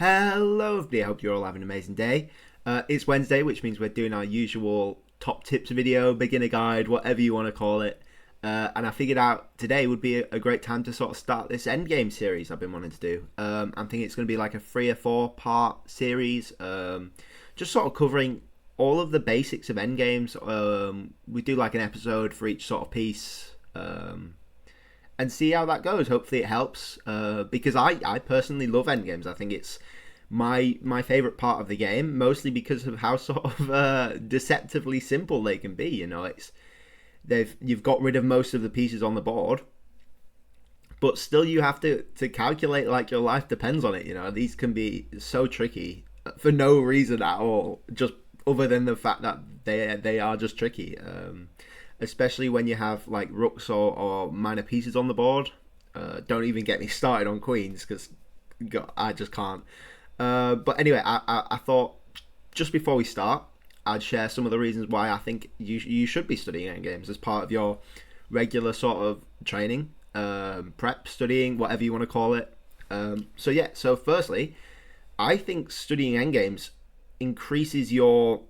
Hello, everybody. I hope you're all having an amazing day. It's Wednesday, which means we're doing our usual top tips video, beginner guide, whatever you want to call it. And I figured out today would be a great time to sort of start this Endgame series I've been wanting to do. I'm thinking it's going to be like a 3 or 4 part series, just sort of covering all of the basics of Endgames. We do like an episode for each sort of piece. And see how that goes. Hopefully it helps because I personally love endgames. I think it's my favorite part of the game, mostly because of how sort of deceptively simple they can be. You know, you've got rid of most of the pieces on the board, but still you have to calculate like your life depends on it. You know, these can be so tricky for no reason at all, just other than the fact that they are just tricky. Especially when you have like rooks or minor pieces on the board. Don't even get me started on queens because I just can't. But anyway, I thought just before we start, I'd share some of the reasons why I think you should be studying endgames as part of your regular sort of training, prep, studying, whatever you want to call it. So firstly, I think studying endgames increases your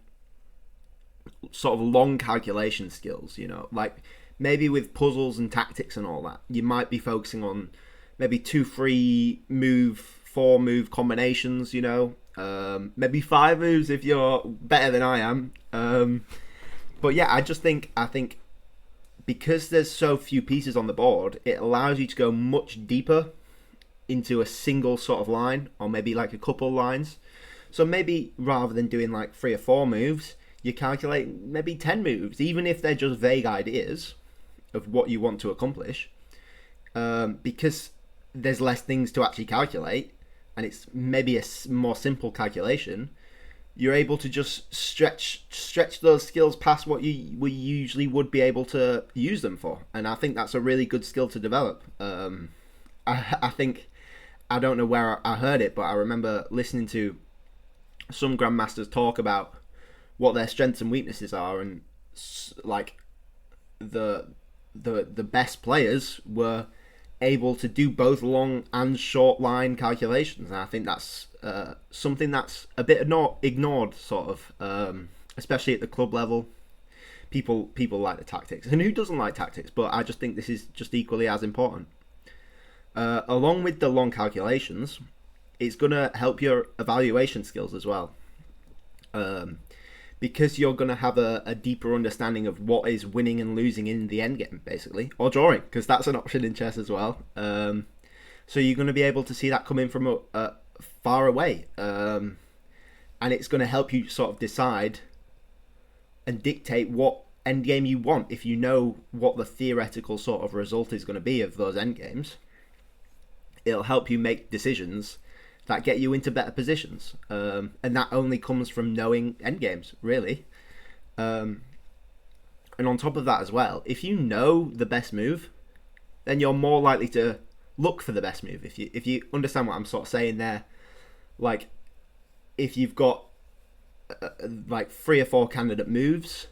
sort of long calculation skills, you know, like maybe with puzzles and tactics and all that, you might be focusing on maybe 2 3 move 4 move combinations, you know, maybe 5 moves if you're better than I am. But yeah, I think because there's so few pieces on the board, it allows you to go much deeper into a single sort of line or maybe like a couple lines. So maybe rather than doing like 3 or 4 moves, you calculate maybe 10 moves, even if they're just vague ideas of what you want to accomplish, because there's less things to actually calculate and it's maybe a more simple calculation. You're able to just stretch those skills past what you usually would be able to use them for, and I think that's a really good skill to develop. I think I don't know where I heard it, but I remember listening to some grandmasters talk about what their strengths and weaknesses are, and like the best players were able to do both long and short line calculations, and I think that's something that's a bit ignored, sort of, especially at the club level. People like the tactics, and who doesn't like tactics? But I just think this is just equally as important. Along with the long calculations, it's gonna help your evaluation skills as well. Because you're going to have a deeper understanding of what is winning and losing in the end game, basically, or drawing, because that's an option in chess as well. So you're going to be able to see that coming from far away, and it's going to help you sort of decide and dictate what end game you want if you know what the theoretical sort of result is going to be of those end games. It'll help you make decisions that get you into better positions, and that only comes from knowing endgames, really. And on top of that as well, if you know the best move, then you're more likely to look for the best move. If you understand what I'm sort of saying there, like if you've got like 3 or 4 candidate moves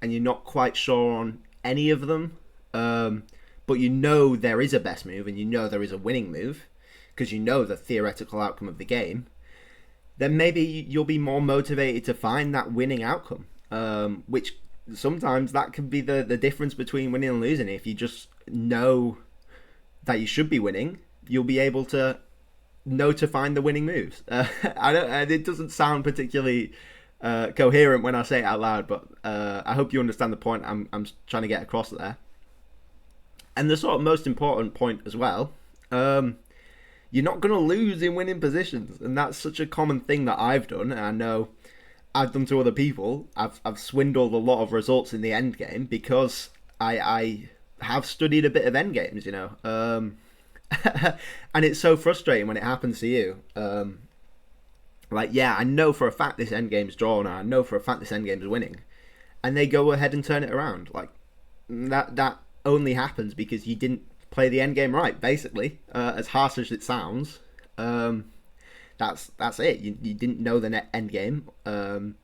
and you're not quite sure on any of them, but you know there is a best move and you know there is a winning move, because you know the theoretical outcome of the game, then maybe you'll be more motivated to find that winning outcome, which sometimes that can be the difference between winning and losing. If you just know that you should be winning, you'll be able to know to find the winning moves. It doesn't sound particularly coherent when I say it out loud, but I hope you understand the point I'm trying to get across there. And the sort of most important point as well, you're not going to lose in winning positions, and that's such a common thing that I've done, and I know I've done to other people. I've swindled a lot of results in the end game because I have studied a bit of end games, you know, and it's so frustrating when it happens to you. Like, yeah, I know for a fact this end game's drawn, and I know for a fact this end game's winning, and they go ahead and turn it around. Like that only happens because you didn't play the end game right, basically. As harsh as it sounds, that's it. You didn't know the end game, and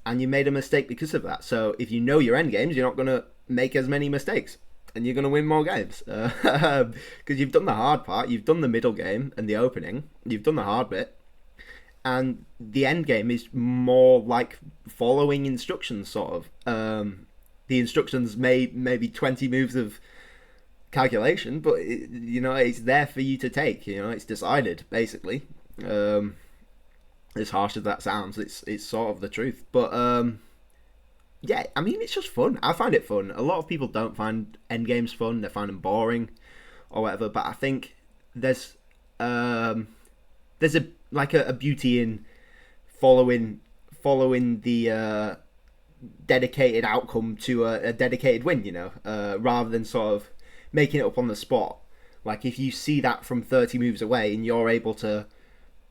you made a mistake because of that. So if you know your end games, you're not going to make as many mistakes, and you're going to win more games because you've done the hard part. You've done the middle game and the opening. You've done the hard bit. and the end game is more like following instructions, sort of. The instructions maybe 20 moves of calculation, but it's there for you to take. It's decided basically. As harsh as that sounds, it's sort of the truth. But yeah, I mean, it's just fun. I find it fun. A lot of people don't find endgames fun; they find them boring or whatever. But I think there's um, there's a beauty in following the dedicated outcome to a dedicated win. Rather than sort of making it up on the spot. Like if you see that from 30 moves away and you're able to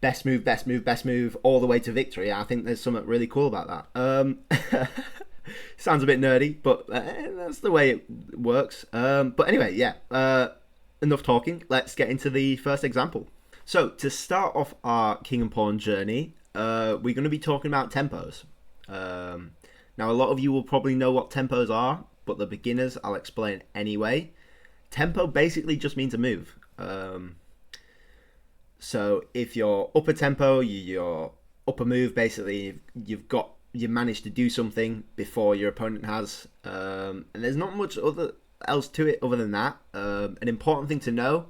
best move, best move, best move all the way to victory, I think there's something really cool about that. Sounds a bit nerdy, but that's the way it works. But anyway, yeah. Enough talking. Let's get into the first example. So to start off our king and pawn journey, we're going to be talking about tempos. Now, a lot of you will probably know what tempos are, but the beginners, I'll explain anyway. Tempo basically just means a move. So if you're up a tempo, you're up a move. Basically, you managed to do something before your opponent has, and there's not much else to it other than that. An important thing to know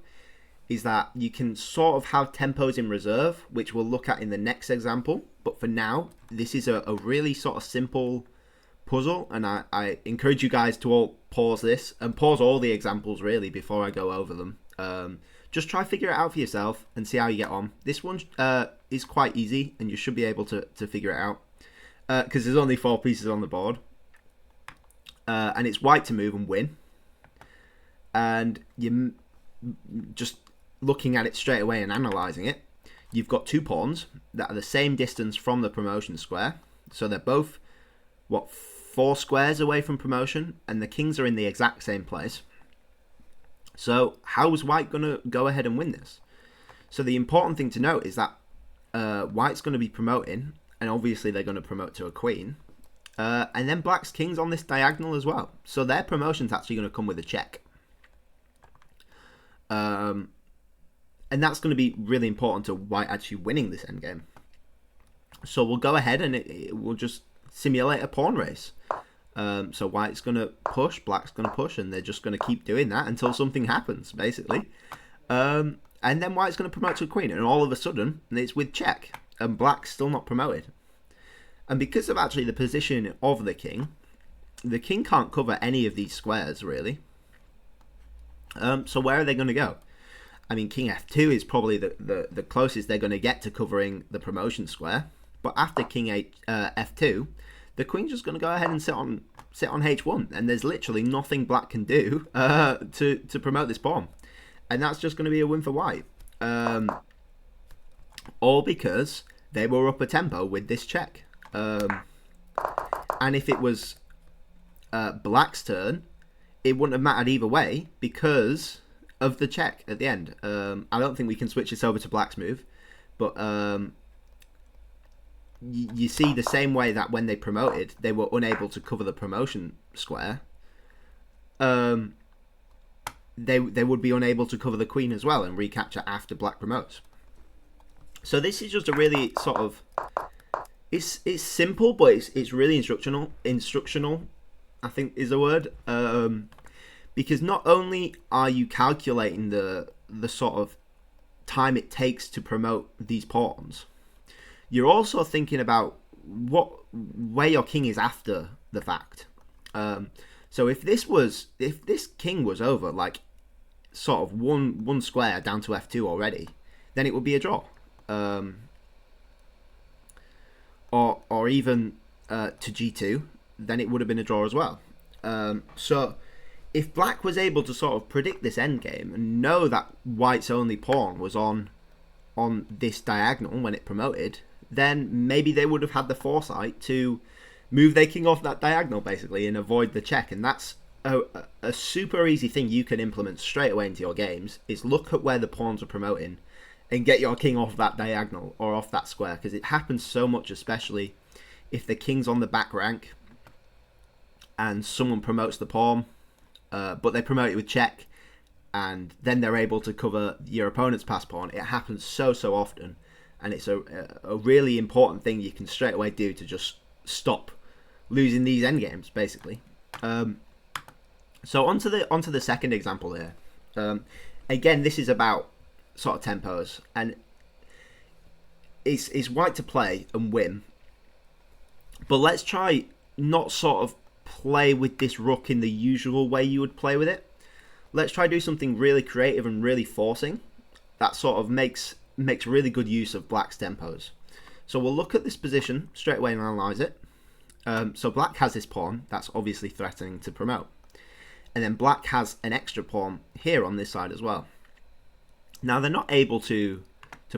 is that you can sort of have tempos in reserve, which we'll look at in the next example. But for now, this is a really sort of simple puzzle, and I encourage you guys to all pause this and pause all the examples really before I go over them. Just try figure it out for yourself and see how you get on. This one is quite easy, and you should be able to figure it out because there's only 4 pieces on the board, and it's white to move and win. And you just looking at it straight away and analysing it, you've got 2 pawns that are the same distance from the promotion square, so they're both 4 squares away from promotion, and the kings are in the exact same place. So how is white going to go ahead and win this? So the important thing to note is that white's going to be promoting, and obviously they're going to promote to a queen. And then black's king's on this diagonal as well. So their promotion's actually going to come with a check. And that's going to be really important to white actually winning this endgame. So we'll go ahead and we'll just simulate a pawn race. So white's going to push, black's going to push, and they're just going to keep doing that until something happens, basically. And then white's going to promote to a queen, and all of a sudden, it's with check, and black's still not promoted. And because of actually the position of the king can't cover any of these squares, really. So where are they going to go? I mean, king f2 is probably the closest they're going to get to covering the promotion square. But after king f2, the queen's just going to go ahead and sit on h1, and there's literally nothing black can do to promote this pawn, and that's just going to be a win for white. All because they were up a tempo with this check. And if it was black's turn, it wouldn't have mattered either way because of the check at the end. I don't think we can switch this over to black's move, but you see the same way that when they promoted, they were unable to cover the promotion square. They would be unable to cover the queen as well and recapture after black promotes. So this is just a really sort of it's simple, but it's really instructional, I think is the word. Because not only are you calculating the sort of time it takes to promote these pawns, you're also thinking about where your king is after the fact. So if this king was over like sort of one square down to f2 already, then it would be a draw. Or even to g2, then it would have been a draw as well. So if black was able to sort of predict this endgame and know that white's only pawn was on this diagonal when it promoted, then maybe they would have had the foresight to move their king off that diagonal basically and avoid the check. And that's a super easy thing you can implement straight away into your games, is look at where the pawns are promoting and get your king off that diagonal or off that square, because it happens so much, especially if the king's on the back rank and someone promotes the pawn, but they promote it with check, and then they're able to cover your opponent's pass pawn. It happens so often. and it's a really important thing you can straight away do to just stop losing these endgames, basically. So onto the second example here. Again, this is about sort of tempos, and it's white to play and win. But let's try not sort of play with this rook in the usual way you would play with it. Let's try do something really creative and really forcing that sort of makes really good use of black's tempos. So we'll look at this position straight away and analyse it. So black has this pawn that's obviously threatening to promote. And then black has an extra pawn here on this side as well. Now they're not able to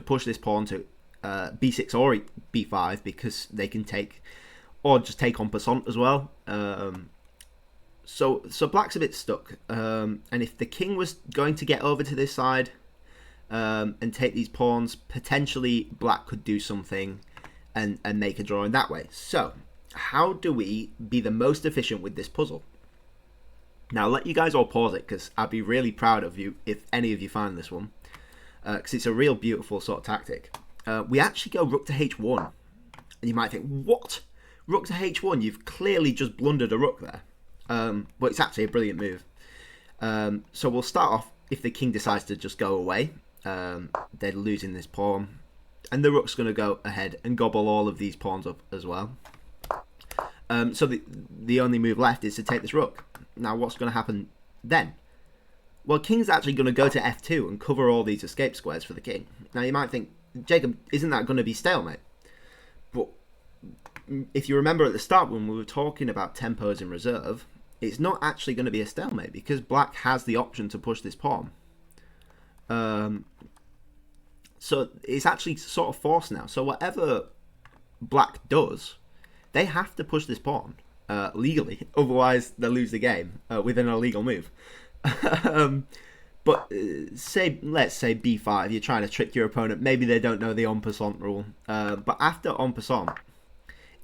push this pawn to b6 or b5 because they can take, or just take en passant as well. So black's a bit stuck. And if the king was going to get over to this side and take these pawns, potentially black could do something and make a draw in that way. So how do we be the most efficient with this puzzle? Now, I'll let you guys all pause it because I'd be really proud of you if any of you find this one, because it's a real beautiful sort of tactic. We actually go rook to h1, and you might think, what? Rook to h1? You've clearly just blundered a rook there. But it's actually a brilliant move. So we'll start off, if the king decides to just go away, they're losing this pawn, and the rook's going to go ahead and gobble all of these pawns up as well. So the only move left is to take this rook. Now what's going to happen then? Well, king's actually going to go to f2 and cover all these escape squares for the king. Now you might think, Jacob, isn't that going to be stalemate? But if you remember at the start when we were talking about tempos in reserve, it's not actually going to be a stalemate because black has the option to push this pawn. So it's actually sort of forced now. So whatever black does, they have to push this pawn legally, otherwise they'll lose the game with an illegal move. But let's say b5, you're trying to trick your opponent. Maybe they don't know the en passant rule. But after en passant,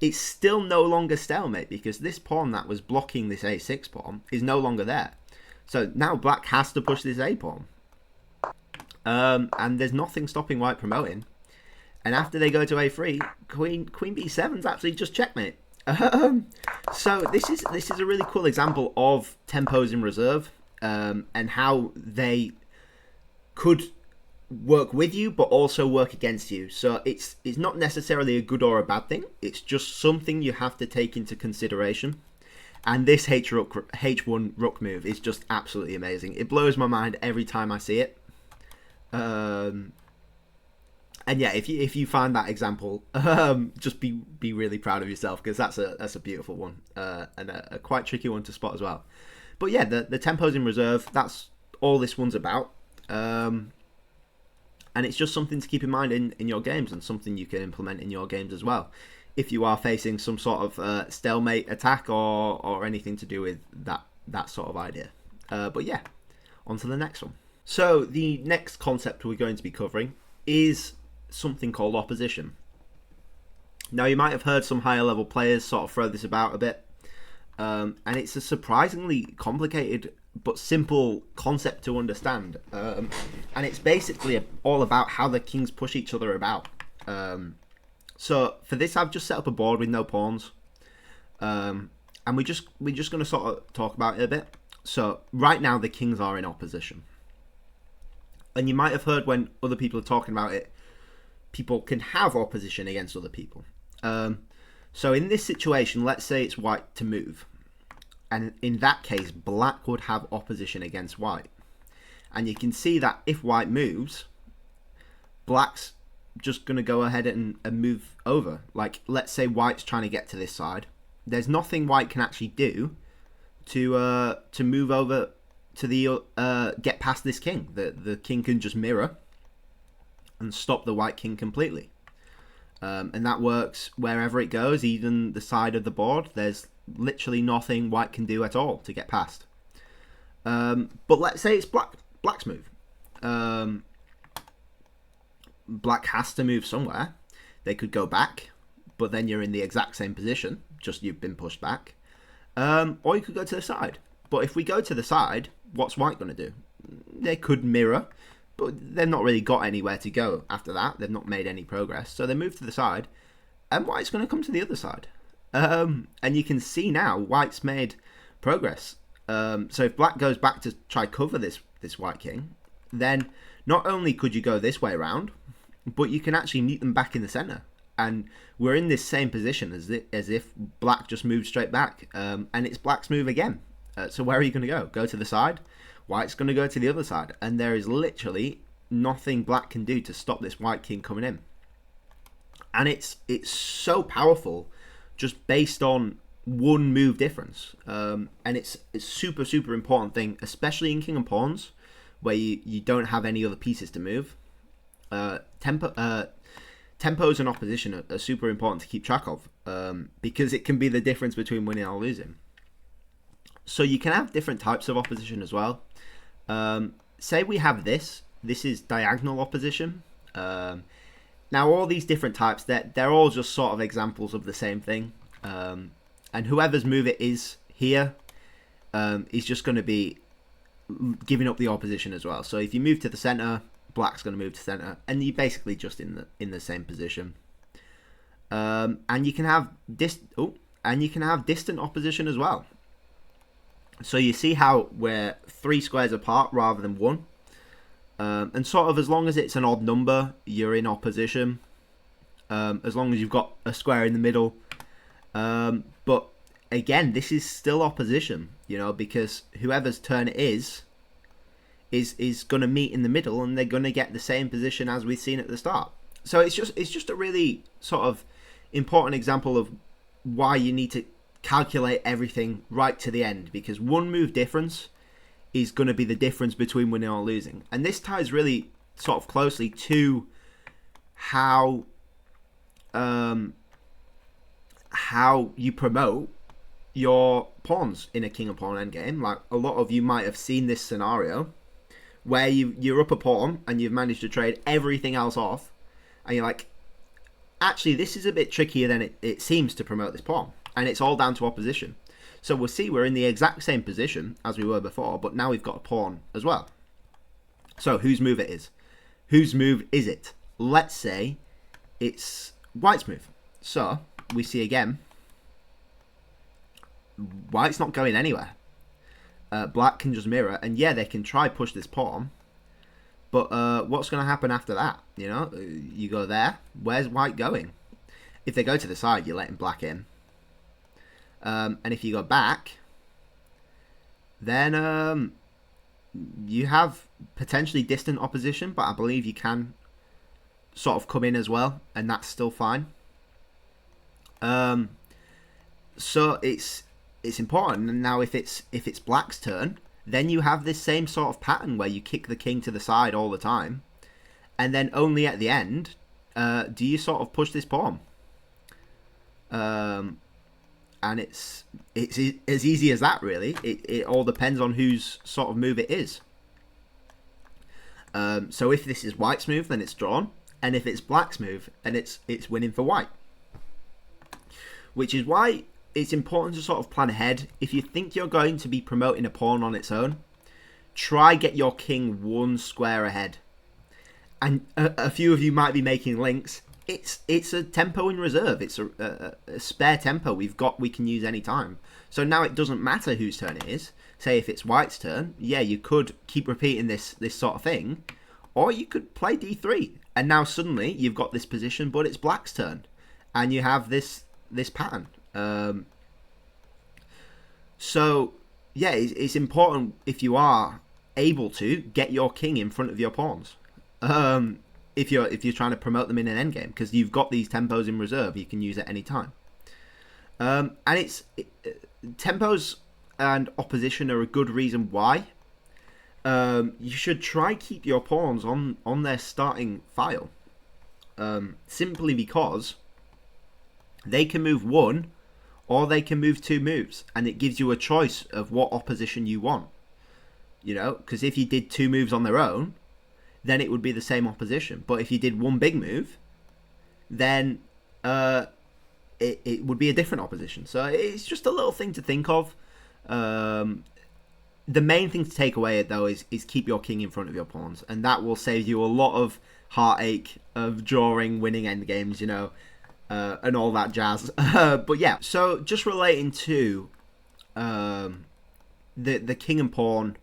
it's still no longer stalemate because this pawn that was blocking this a6 pawn is no longer there. So now black has to push this a pawn. And there's nothing stopping white promoting. And after they go to a3, queen b7's actually just checkmate. So this is a really cool example of tempos in reserve, and how they could work with you but also work against you. So it's not necessarily a good or a bad thing. It's just something you have to take into consideration. And this h1 rook move is just absolutely amazing. It blows my mind every time I see it. And yeah, if you find that example, just be really proud of yourself because that's a beautiful one, and a quite tricky one to spot as well. But yeah, the tempos in reserve, that's all this one's about. And it's just something to keep in mind in your games, and something you can implement in your games as well, if you are facing some sort of stalemate attack or anything to do with that sort of idea. But yeah, on to the next one. So the next concept we're going to be covering is something called opposition. Now you might have heard some higher level players sort of throw this about a bit, and it's a surprisingly complicated but simple concept to understand, and it's basically all about how the kings push each other about. So for this I've just set up a board with no pawns, and we're just going to sort of talk about it a bit. So right now the kings are in opposition, and you might have heard when other people are talking about it, people can have opposition against other people. So in this situation, let's say it's white to move, and in that case black would have opposition against white. And you can see that if white moves, black's just going to go ahead and move over. Like, let's say white's trying to get to this side, there's nothing white can actually do to move over to the get past this king. The king can just mirror and stop the white king completely, and that works wherever it goes, even the side of the board. There's literally nothing white can do at all to get past. But let's say it's black's move. Black has to move somewhere. They could go back, but then you're in the exact same position, just you've been pushed back. Or you could go to the side. But if we go to the side, what's white going to do? They could mirror, but they've not really got anywhere to go after that. They've not made any progress, so they move to the side, and white's going to come to the other side. And you can see now white's made progress. So if black goes back to try cover this white king, then not only could you go this way around, but you can actually meet them back in the center. And we're in this same position as if black just moved straight back. And it's black's move again. So where are you going to go? Go to the side? White's going to go to the other side. And there is literally nothing black can do to stop this white king coming in. And it's so powerful just based on one move difference. And it's super, super important thing, especially in king and pawns, where you don't have any other pieces to move. Tempos and opposition are super important to keep track of, because it can be the difference between winning or losing. So you can have different types of opposition as well. Say we have this is diagonal opposition. Now all these different types, they're all just sort of examples of the same thing. And whoever's move it is here is just going to be giving up the opposition as well. So if you move to the center, black's going to move to center, and you're basically just in the same position. And you can have distant opposition as well. So you see how we're 3 squares apart rather than 1. And sort of as long as it's an odd number, you're in opposition. As long as you've got a square in the middle. But again, this is still opposition, because whoever's turn it is going to meet in the middle, and they're going to get the same position as we've seen at the start. So it's just a really sort of important example of why you need to calculate everything right to the end, because one move difference is going to be the difference between winning or losing. And this ties really sort of closely to how you promote your pawns in a king and pawn endgame. Like, a lot of you might have seen this scenario where you're up a pawn and you've managed to trade everything else off, and you're like, actually this is a bit trickier than it seems to promote this pawn, and it's all down to opposition. So we'll see we're in the exact same position as we were before, but now we've got a pawn as well. So whose move it is? Whose move is it? Let's say it's white's move. So we see again, white's not going anywhere. Black can just mirror, and yeah, they can try push this pawn, but what's going to happen after that? You go there. Where's white going? If they go to the side, you're letting black in. And if you go back, then you have potentially distant opposition, but I believe you can sort of come in as well, and that's still fine. So it's important. And now if it's black's turn, then you have this same sort of pattern where you kick the king to the side all the time, and then only at the end do you sort of push this pawn. And it's as easy as that, really. It all depends on whose sort of move it is. So if this is white's move, then it's drawn, and if it's black's move, then it's winning for white. Which is why it's important to sort of plan ahead. If you think you're going to be promoting a pawn on its own, try get your king 1 square ahead. And a few of you might be making links. It's a tempo in reserve. It's a spare tempo we can use any time. So now it doesn't matter whose turn it is. Say if it's white's turn, yeah, you could keep repeating this sort of thing, or you could play d3, and now suddenly you've got this position, but it's black's turn, and you have this pattern. So yeah, it's important, if you are able to, get your king in front of your pawns. If you're trying to promote them in an endgame, because you've got these tempos in reserve, you can use at any time. And tempos and opposition are a good reason why. You should try keep your pawns on their starting file, simply because they can move 1 or they can move 2 moves, and it gives you a choice of what opposition you want. Because if you did 2 moves on their own, then it would be the same opposition. But if you did 1 big move, then it would be a different opposition. So it's just a little thing to think of. The main thing to take away though is keep your king in front of your pawns, and that will save you a lot of heartache of drawing, winning endgames, and all that jazz. But yeah, so just relating to the king and pawn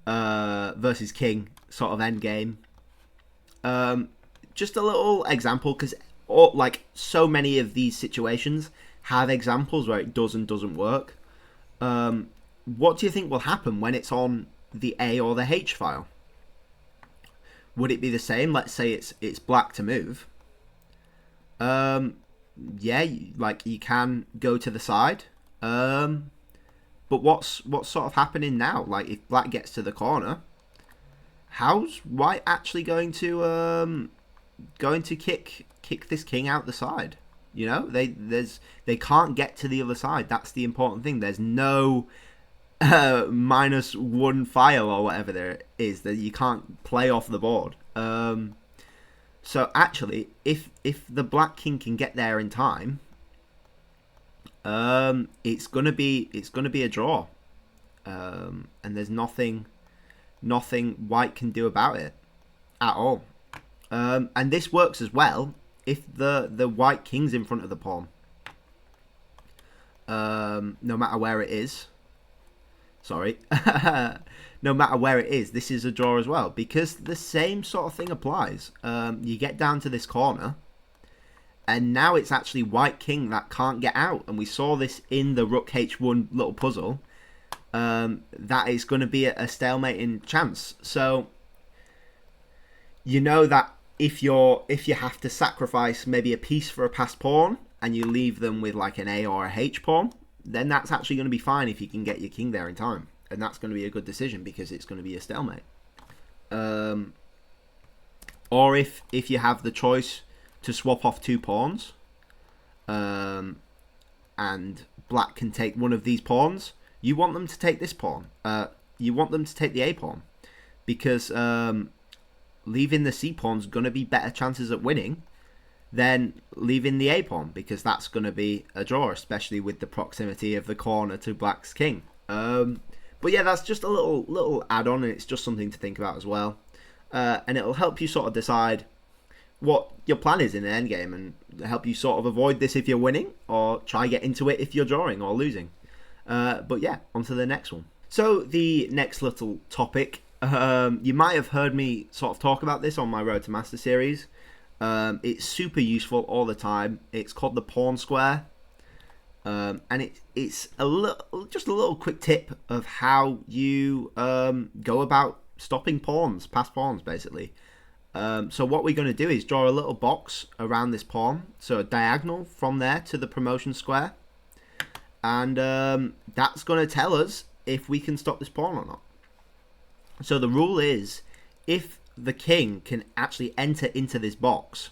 versus king sort of endgame. Just a little example, because like so many of these situations have examples where it does and doesn't work. What do you think will happen when it's on the A or the H file? Would it be the same? Let's say it's black to move. Yeah, like you can go to the side. But what's sort of happening now? Like if black gets to the corner, how's white actually going to kick this king out the side? They can't get to the other side. That's the important thing. There's no -1 file or whatever there is that you can't play off the board. So actually, if the black king can get there in time, it's gonna be a draw, and there's nothing white can do about it at all. And this works as well if the white king's in front of the pawn. No matter where it is. Sorry. No matter where it is, this is a draw as well, because the same sort of thing applies. You get down to this corner, and now it's actually white king that can't get out. And we saw this in the rook h1 little puzzle. That is going to be a stalemating chance. So you know that if you have to sacrifice maybe a piece for a passed pawn, and you leave them with like an A or a H pawn, then that's actually going to be fine if you can get your king there in time. And that's going to be a good decision because it's going to be a stalemate. Or if you have the choice to swap off 2 pawns, and black can take one of these pawns, you want them to take this pawn. You want them to take the A pawn, because leaving the C pawn's going to be better chances at winning than leaving the A pawn, because that's going to be a draw, especially with the proximity of the corner to black's king. But yeah, that's just a little add-on, and it's just something to think about as well. And it'll help you sort of decide what your plan is in an endgame, and help you sort of avoid this if you're winning, or try get into it if you're drawing or losing. But yeah, on to the next one. So the next little topic, you might have heard me sort of talk about this on my Road to Master series. It's super useful all the time. It's called the pawn square. And it's just a little quick tip of how you go about stopping pawns, passed pawns, basically. So what we're going to do is draw a little box around this pawn, so a diagonal from there to the promotion square, and that's going to tell us if we can stop this pawn or not. So the rule is, if the king can actually enter into this box,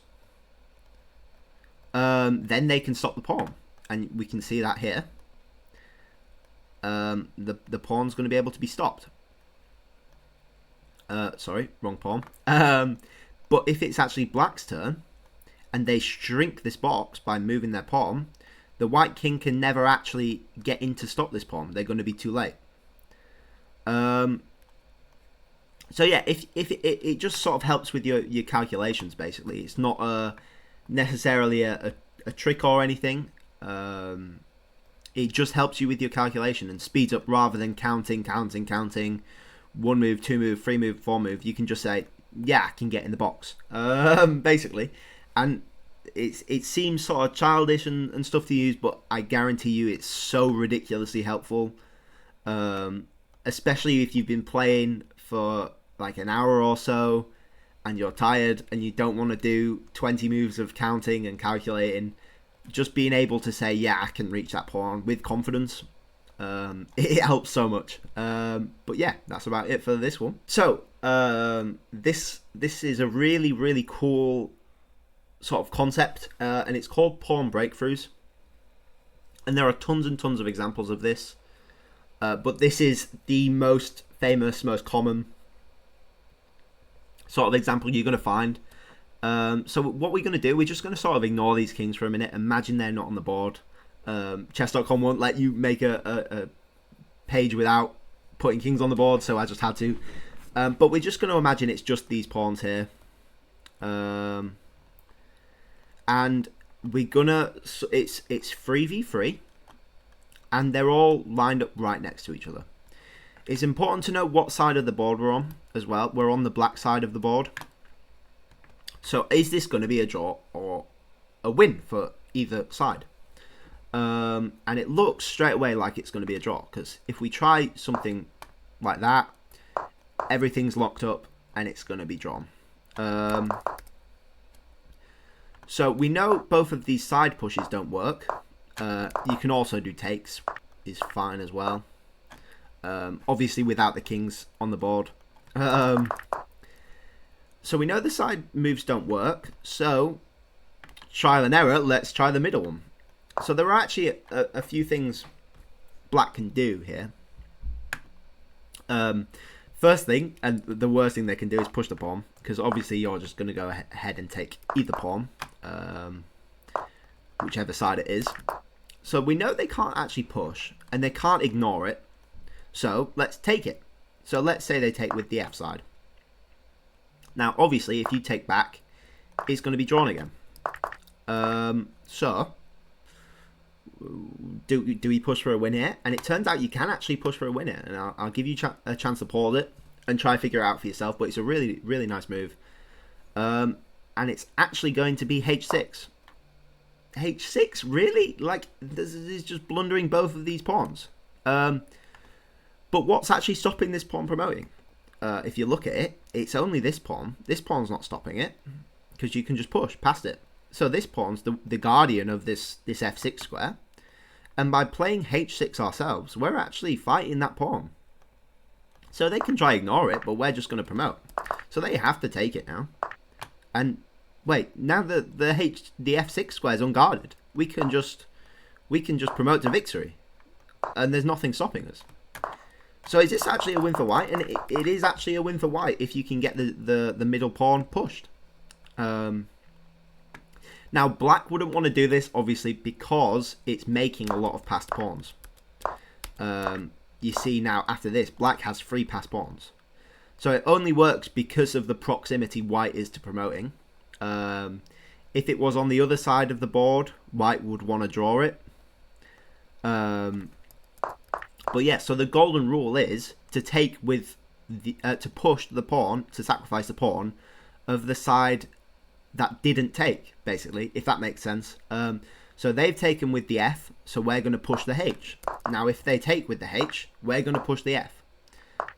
then they can stop the pawn. And we can see that here. The pawn's going to be able to be stopped. Sorry, wrong pawn. But if it's actually black's turn, and they shrink this box by moving their pawn, the white king can never actually get in to stop this pawn. They're going to be too late. So yeah, if it just sort of helps with your calculations, basically. It's not necessarily a trick or anything. It just helps you with your calculation and speeds up, rather than counting 1 move, 2 move, 3 move, 4 move. You can just say, yeah, I can get in the box, basically. And it seems sort of childish and stuff to use, but I guarantee you it's so ridiculously helpful, especially if you've been playing for like an hour or so and you're tired and you don't want to do 20 moves of counting and calculating. Just being able to say, yeah, I can reach that pawn with confidence, it helps so much. But yeah, that's about it for this one. So this is a really cool sort of concept, and it's called pawn breakthroughs. And there are tons and tons of examples of this, but this is the most famous, most common sort of example you're going to find. So what we're going to do, we're just going to sort of ignore these kings for a minute. Imagine they're not on the board. Chess.com won't let you make a page without putting kings on the board, so I just had to. But we're just going to imagine it's just these pawns here. And we're gonna, it's 3v3, and they're all lined up right next to each other. It's important to know what side of the board we're on as well. We're on the black side of the board. So is this going to be a draw or a win for either side? And it looks straight away like it's going to be a draw, because if we try something like that, everything's locked up and it's going to be drawn. So we know both of these side pushes don't work. You can also do takes, is fine as well. Obviously without the kings on the board. So we know the side moves don't work. So trial and error, let's try the middle one. So there are actually a few things black can do here. First thing, and the worst thing they can do, is push the pawn, because obviously you're just going to go ahead and take either pawn, whichever side it is. So we know they can't actually push, and they can't ignore it. So let's take it. So let's say they take with the F side. Now, obviously, if you take back, it's going to be drawn again. So do we push for a win here? And it turns out you can actually push for a win here. And I'll give you a chance to pause it and try to figure it out for yourself. But it's a really, really nice move. And it's actually going to be H6. H6? Really? Like, this is just blundering both of these pawns. But what's actually stopping this pawn promoting? If you look at it, it's only this pawn. This pawn's not stopping it, because you can just push past it. So this pawn's the guardian of this F6 square. And by playing H6 ourselves, we're actually fighting that pawn. So they can try ignore it, but we're just going to promote. So they have to take it now. And wait, now the F6 square is unguarded. We can just promote to victory, and there's nothing stopping us. So is this actually a win for white? And it is actually a win for white if you can get the middle pawn pushed. Now, black wouldn't want to do this, obviously, because it's making a lot of passed pawns. You see now, after this, black has 3 passed pawns. So it only works because of the proximity white is to promoting. If it was on the other side of the board, white would want to draw it. But yeah, so the golden rule is to take with the to push the pawn, to sacrifice the pawn of the side that didn't take, basically, if that makes sense. So they've taken with the F, so we're going to push the H. Now, if they take with the H, we're going to push the F.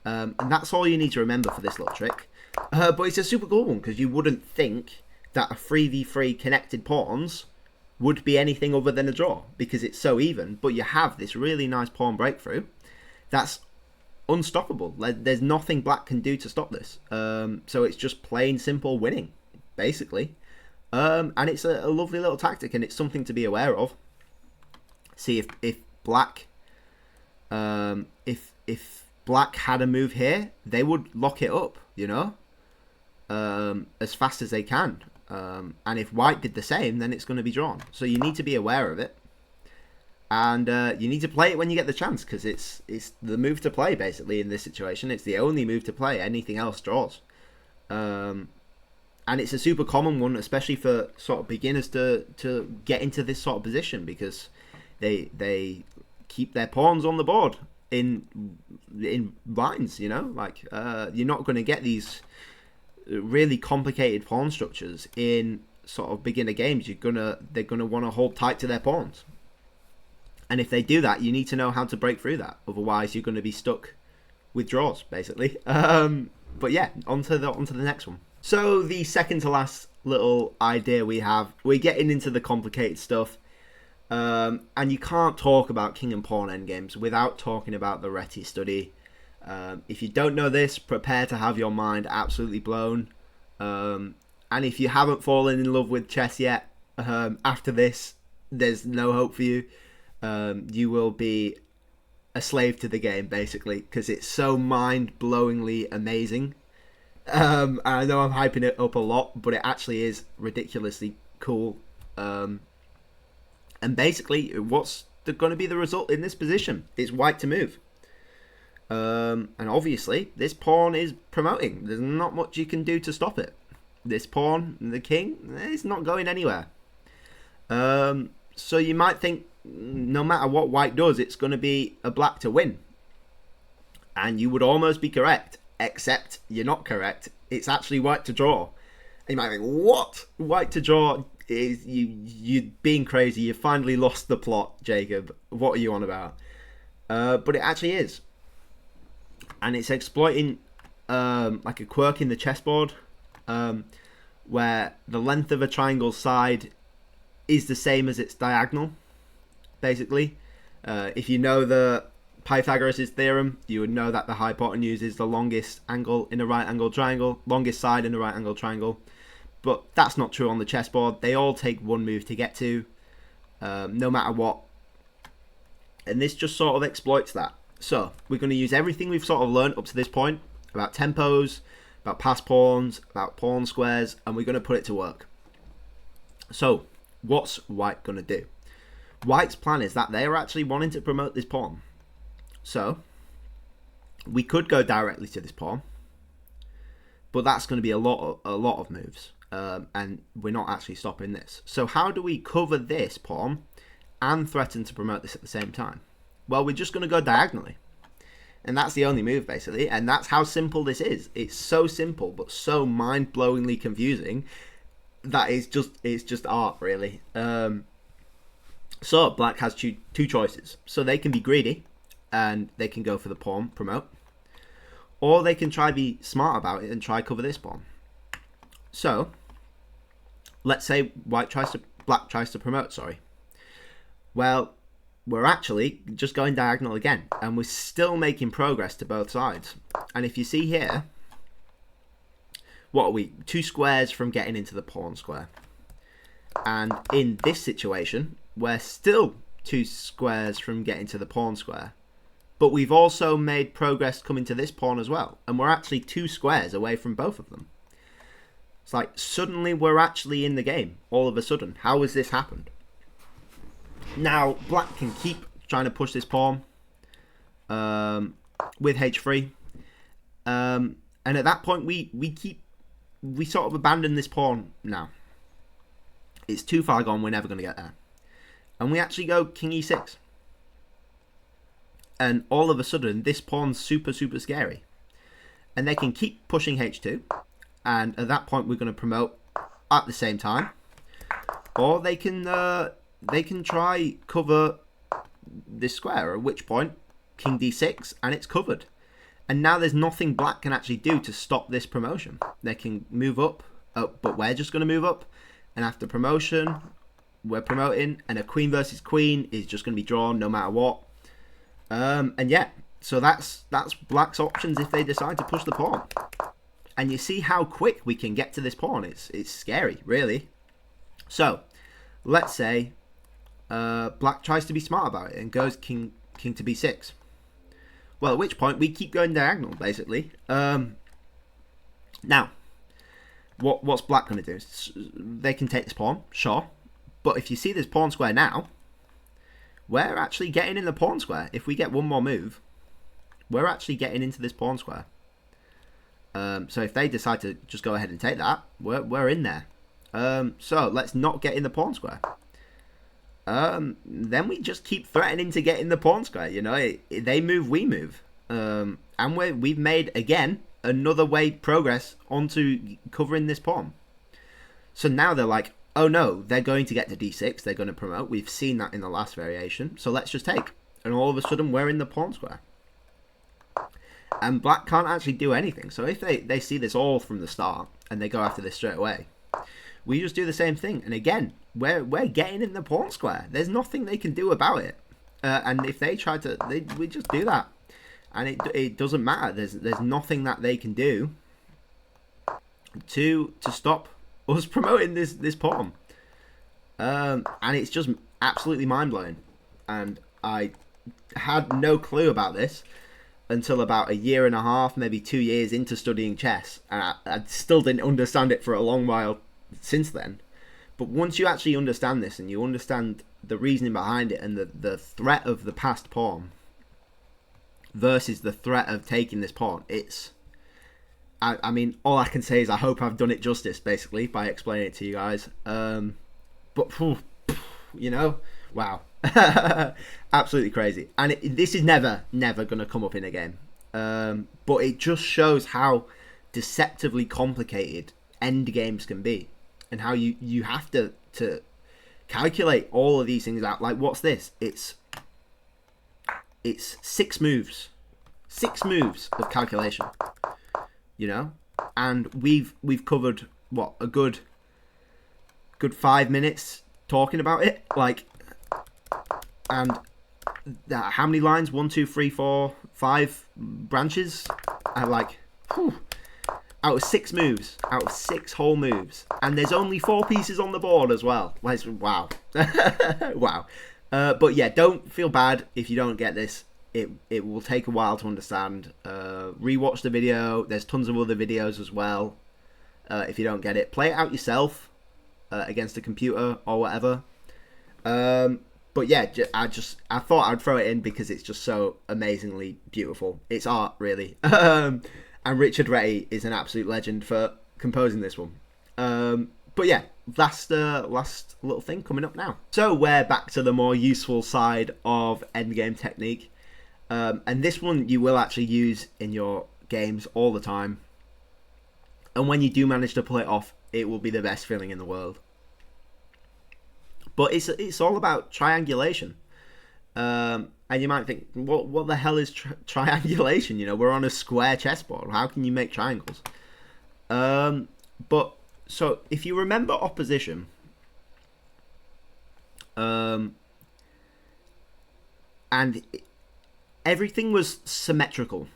And that's all you need to remember for this little trick. But it's a super cool one, because you wouldn't think that a 3v3 connected pawns would be anything other than a draw, because it's so even. But you have this really nice pawn breakthrough that's unstoppable. There's nothing black can do to stop this. So it's just plain simple winning, basically. And it's a lovely little tactic, and it's something to be aware of. See, if black if black had a move here, they would lock it up, you know, as fast as they can. And if white did the same, then it's going to be drawn. So you need to be aware of it, and you need to play it when you get the chance, because it's the move to play, basically, in this situation. It's the only move to play. Anything else draws. And it's a super common one, especially for sort of beginners to get into this sort of position, because they keep their pawns on the board in lines, you know, like you're not going to get these really complicated pawn structures in sort of beginner games. They're gonna want to hold tight to their pawns, and if they do that, you need to know how to break through that. Otherwise, you're going to be stuck with draws, basically. But yeah, onto the next one. So the second to last little idea we're getting into the complicated stuff, and you can't talk about king and pawn endgames without talking about the Reti study. If you don't know this, prepare to have your mind absolutely blown. And if you haven't fallen in love with chess yet, after this, there's no hope for you. You will be a slave to the game, basically, because it's so mind-blowingly amazing. I know I'm hyping it up a lot, but it actually is ridiculously cool. And basically, what's going to be the result in this position? It's white to move. And obviously, this pawn is promoting. There's not much you can do to stop it. This pawn, the king, it's not going anywhere. So you might think, no matter what white does, it's going to be a black to win. And you would almost be correct, except you're not correct. It's actually white to draw. And you might think, what? White to draw is you being crazy. You finally lost the plot, Jacob. What are you on about? But it actually is. And it's exploiting like a quirk in the chessboard, where the length of a triangle side is the same as its diagonal, basically. If you know the Pythagoras' theorem, you would know that the hypotenuse is the longest angle in a right angle triangle, longest side in a right angle triangle. But that's not true on the chessboard. They all take one move to get to, no matter what. And this just sort of exploits that. So we're going to use everything we've sort of learned up to this point about tempos, about pass pawns, about pawn squares, and we're going to put it to work. So what's white going to do? White's plan is that they are actually wanting to promote this pawn. So we could go directly to this pawn, but that's going to be a lot of moves, and we're not actually stopping this. So how do we cover this pawn and threaten to promote this at the same time? Well, we're just going to go diagonally, and that's the only move basically, and that's how simple this is. It's so simple but so mind-blowingly confusing that it's just art, really. So black has two choices. So they can be greedy and they can go for the pawn promote, or they can try be smart about it and try cover this pawn. So let's say black tries to promote, sorry. Well, we're actually just going diagonal again, and we're still making progress to both sides. And if you see here, what are we? 2 squares from getting into the pawn square. And in this situation, we're still 2 squares from getting to the pawn square. But we've also made progress coming to this pawn as well. And we're actually 2 squares away from both of them. It's like suddenly we're actually in the game, all of a sudden. How has this happened? Now, black can keep trying to push this pawn with h3. And at that point, we sort of abandon this pawn now. It's too far gone, we're never going to get there. And we actually go king e6. And all of a sudden, this pawn's super scary. And they can keep pushing h2. And at that point, we're going to promote at the same time. Or they can try cover this square, at which point king d6 and it's covered. And now there's nothing black can actually do to stop this promotion. They can move up, but we're just going to move up. And after promotion, we're promoting, and a queen versus queen is just going to be drawn no matter what. And yeah, so that's black's options if they decide to push the pawn. And you see how quick we can get to this pawn. It's scary, really. So let's say black tries to be smart about it and goes king to b6. Well, at which point we keep going diagonal, basically. Now, what's black going to do? They can take this pawn, sure. But if you see this pawn square now, we're actually getting in the pawn square. If we get one more move, we're actually getting into this pawn square. So if they decide to just go ahead and take that, we're in there. So let's not get in the pawn square. Then we just keep threatening to get in the pawn square. You know, they move, we move. And we've made, again, another way progress onto covering this pawn. So now they're like, oh no, they're going to get to d6. They're going to promote. We've seen that in the last variation. So let's just take. And all of a sudden, we're in the pawn square. And black can't actually do anything. So if they see this all from the start and they go after this straight away, we just do the same thing. And again, we're getting in the pawn square. There's nothing they can do about it. And if they try to, we just do that. And it doesn't matter. There's nothing that they can do to stop us promoting this pawn. And it's just absolutely mind-blowing. And I had no clue about this until about 1.5 years, maybe 2 years into studying chess. And I still didn't understand it for a long while since then. But once you actually understand this and you understand the reasoning behind it and the threat of the passed pawn, versus the threat of taking this pawn, I mean, all I can say is I hope I've done it justice, basically, by explaining it to you guys. But, you know, wow. Absolutely crazy. And this is never going to come up in a game. But it just shows how deceptively complicated end games can be. And how you have to calculate all of these things out. Like, what's this? It's 6 moves. 6 moves of calculation. You know? And we've covered, what, a good 5 minutes talking about it. Like, and how many lines? 1, 2, 3, 4, 5 branches. And like, whew, out of 6 moves, out of 6 whole moves, and there's only 4 pieces on the board as well. Like, wow, wow. But yeah, don't feel bad if you don't get this. It will take a while to understand. Rewatch the video. There's tons of other videos as well. If you don't get it, play it out yourself against a computer or whatever. But yeah, I thought I'd throw it in because it's just so amazingly beautiful. It's art, really. And Richard Rey is an absolute legend for composing this one. But yeah, last little thing coming up now. So we're back to the more useful side of endgame technique. And this one you will actually use in your games all the time. And when you do manage to pull it off, it will be the best feeling in the world. But it's all about triangulation. And you might think, what the hell is triangulation? You know, we're on a square chessboard. How can you make triangles? But so if you remember opposition, and everything was symmetrical.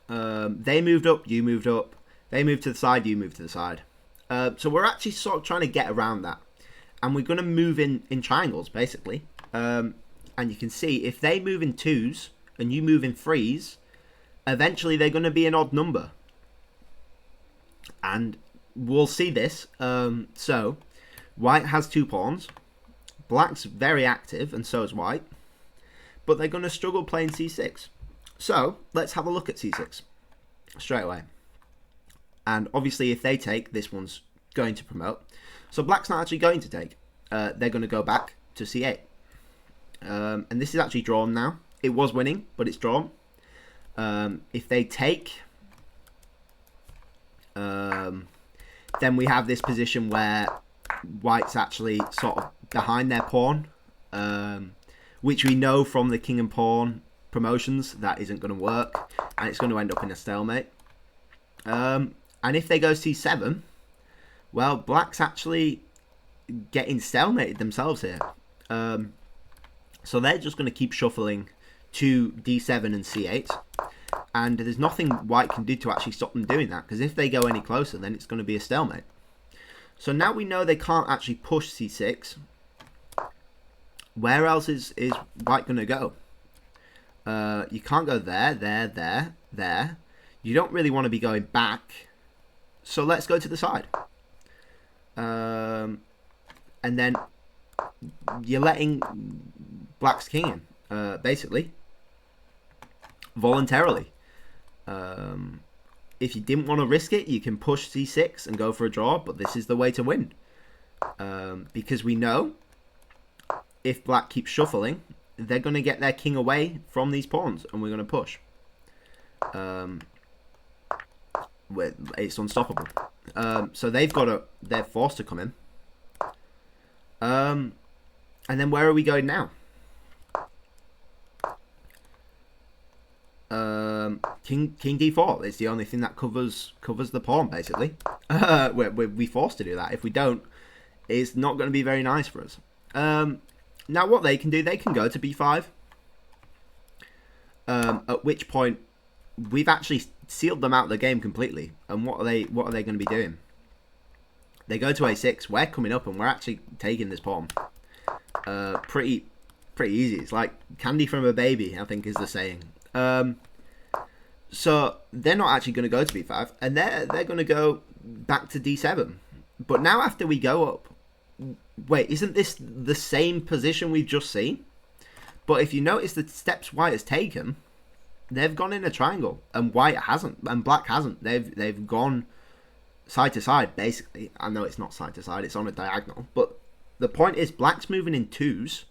They moved up, you moved up. They moved to the side, you moved to the side. So we're actually sort of trying to get around that. And we're going to move in triangles, basically. And you can see, if they move in 2s and you move in 3s, eventually they're going to be an odd number. And we'll see this. So, white has 2 pawns. Black's very active, and so is white. But they're going to struggle playing c6. So, let's have a look at c6 straight away. And obviously, if they take, this one's going to promote. So black's not actually going to take. They're going to go back to c8. And this is actually drawn now. It was winning, but it's drawn. If they take, then we have this position where white's actually sort of behind their pawn, which we know from the king and pawn promotions that isn't going to work, and it's going to end up in a stalemate. And if they go c7, well, black's actually getting stalemated themselves here. So they're just going to keep shuffling to d7 and c8. And there's nothing white can do to actually stop them doing that. Because if they go any closer, then it's going to be a stalemate. So now we know they can't actually push c6. Where else is white going to go? You can't go there, there. You don't really want to be going back. So let's go to the side. And then you're letting black's king in, basically, voluntarily. If you didn't want to risk it, you can push c6 and go for a draw, but this is the way to win. Because we know if black keeps shuffling, they're going to get their king away from these pawns, and we're going to push. It's unstoppable. So they're forced to come in. And then where are we going now? King d4 is the only thing that covers the pawn, basically. We're forced to do that. If we don't, it's not going to be very nice for us. Now what they can do, they can go to b5. At which point we've actually sealed them out of the game completely. And what are they going to be doing? They go to a6. We're coming up and we're actually taking this pawn. Pretty easy. It's like candy from a baby, I think is the saying. So they're not actually going to go to b5, and they're going to go back to d7. But now after we go up, wait, isn't this the same position we've just seen? But if you notice the steps white has taken, they've gone in a triangle, and white hasn't, and black hasn't. They've gone side to side, basically. I know it's not side to side, it's on a diagonal, but the point is black's moving in twos,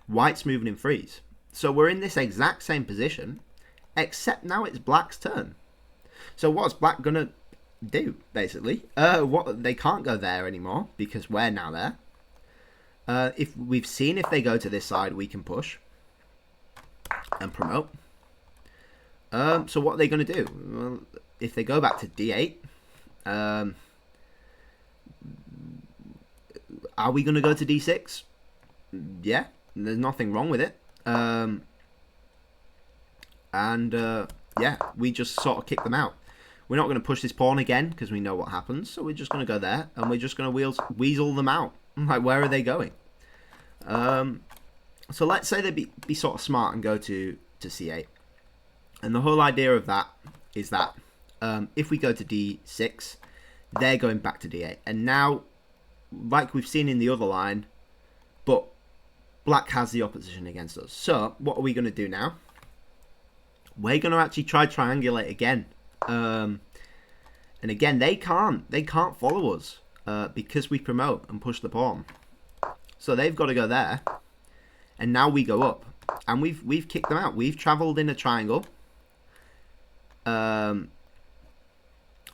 white's moving in threes. So we're in this exact same position, except now it's black's turn. So what's black gonna do, basically? What, they can't go there anymore because we're now there. If we've seen, if they go to this side, we can push and promote. So what are they going to do? Well, if they go back to d8, are we going to go to d6? Yeah, there's nothing wrong with it. Yeah, we just sort of kick them out. We're not going to push this pawn again because we know what happens. So we're just going to go there and we're just going to weasel them out. Like, where are they going? So let's say they be sort of smart and go to c8. And the whole idea of that is that if we go to d6, they're going back to d8. And now, like we've seen in the other line, but black has the opposition against us. So what are we going to do now? We're going to actually try triangulate again. And again, they can't follow us because we promote and push the pawn. So they've got to go there, and now we go up, and we've kicked them out. We've travelled in a triangle.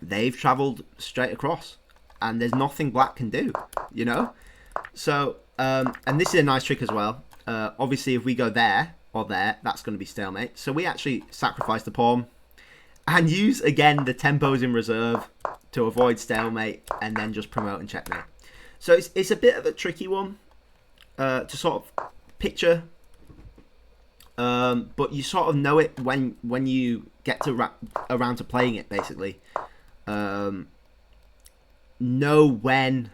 They've travelled straight across, and there's nothing black can do, you know. So and this is a nice trick as well. Obviously, if we go there or there, that's going to be stalemate. So we actually sacrifice the pawn and use again the tempos in reserve to avoid stalemate, and then just promote and checkmate. So it's a bit of a tricky one to sort of picture, but you sort of know it when you get to around to playing it, basically. Know when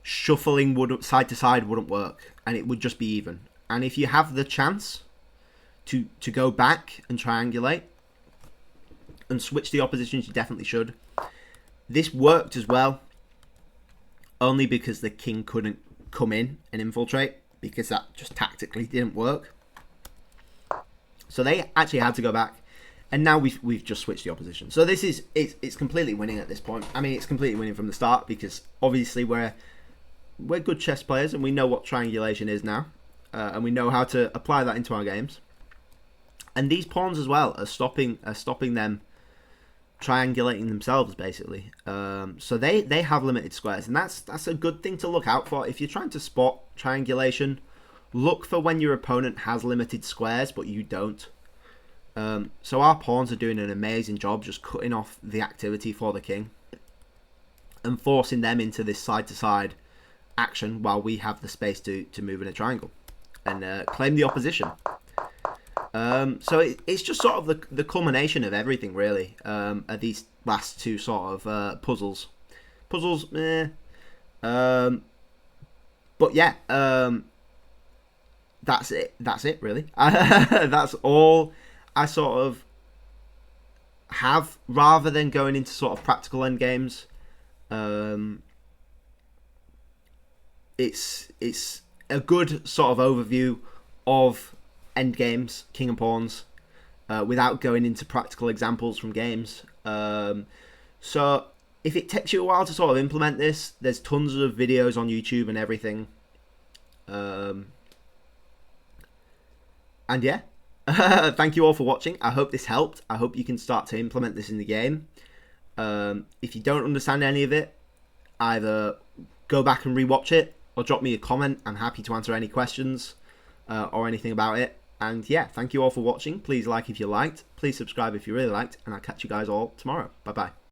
shuffling side to side wouldn't work, and it would just be even. And if you have the chance to go back and triangulate and switch the oppositions, you definitely should. This worked as well, only because the king couldn't come in and infiltrate, because that just tactically didn't work. So they actually had to go back, and now we've just switched the opposition. So this is it's completely winning at this point. I mean, it's completely winning from the start, because obviously we're good chess players and we know what triangulation is now, and we know how to apply that into our games. And these pawns as well are stopping them triangulating themselves, basically. So they have limited squares, and that's a good thing to look out for. If you're trying to spot triangulation, look for when your opponent has limited squares but you don't. So our pawns are doing an amazing job just cutting off the activity for the king and forcing them into this side-to-side action while we have the space to move in a triangle and claim the opposition. So it's just sort of the culmination of everything, really, at these last two sort of puzzles. But yeah, that's it, really. That's all I sort of have, rather than going into sort of practical endgames. It's a good sort of overview of endgames, king and pawns, without going into practical examples from games. So if it takes you a while to sort of implement this, there's tons of videos on YouTube and everything. And yeah, thank you all for watching. I hope this helped. I hope you can start to implement this in the game. If you don't understand any of it, either go back and rewatch it or drop me a comment. I'm happy to answer any questions or anything about it. And yeah, thank you all for watching. Please like if you liked. Please subscribe if you really liked. And I'll catch you guys all tomorrow. Bye-bye.